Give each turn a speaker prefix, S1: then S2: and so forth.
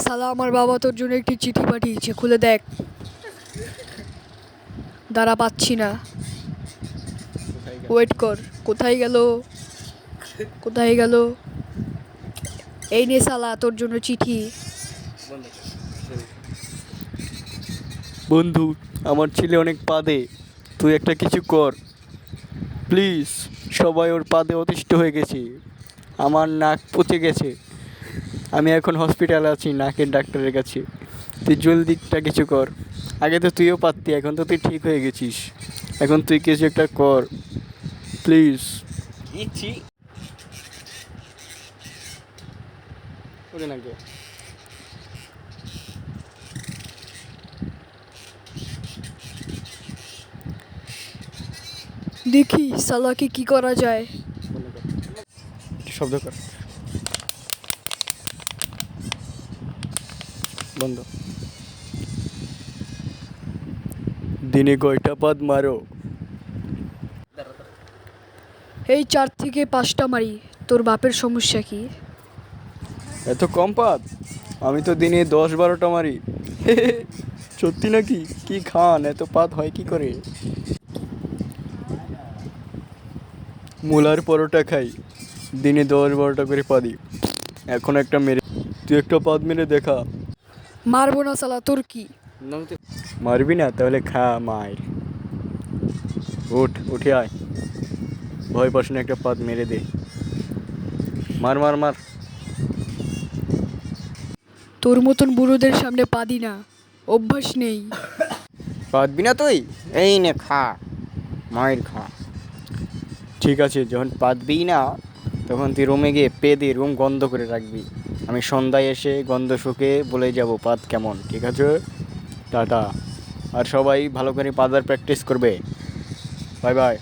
S1: শালা আমার বাবা তোর জন্য একটি চিঠি পাঠিয়েছে, খুলে দেখ। দাঁড়া, পাচ্ছি না, ওয়েট কর। কোথায় গেল, কোথায় গেল? এই নে শালা তোর জন্য চিঠি।
S2: বন্ধু, আমার ছেলে অনেক পাদে, তুই একটা কিছু কর প্লিজ। সবাই ওর পাদে অতিষ্ঠ হয়ে গেছে, আমার নাক পচে গেছে, আমি এখন হসপিটালে আছি নাকের ডাক্তারের কাছে। তুই জলদি একটা কিছু কর। আগে তো তুইও পারতি, এখন তো তুই ঠিক হয়ে গেছিস, এখন তুই কিছু একটা কর প্লিজ। ওরে নাকি
S1: দেখি শালাকে কি করা যায়।
S2: শব্দ কর, বন্ধ। দিনে কয়টা পাদ মারো?
S1: এই 4 থেকে 5টা মারি। তোর বাপের সমস্যা কি?
S2: এত কম পাদ? আমি তো দিনে 10-12টা মারি। সত্যি নাকি? কি খান, এত পাদ হয় কি করে? মূলার পরোটা খাই, দিনে 10-12টা করে পাদি। এখন একটা মেরে, তুই একটা পাদ মেরে দেখা।
S1: মারবো না শালা, তোর কি?
S2: মারবি না? তাহলে খা মার। উঠে আয়, ভয় পাস না, একটা পাদ মেরে দে। মার মার মার।
S1: তোর মতন বুড়োদের সামনে পাদি না, অভ্যাস নেই।
S2: পাদবি না তুই? এই নে খা, মায়ের খা। ঠিক আছে, যখন পাদবি না তখন তুই রুমে গিয়ে পেদে রুম গন্ধ করে রাখবি। আমি সন্ধ্যায় এসে গন্ধ শুকে বলে যাব পাদ কেমন, ঠিক আছে? টাটা। আর সবাই ভালো করে পাদার প্র্যাকটিস করবে। Bye bye.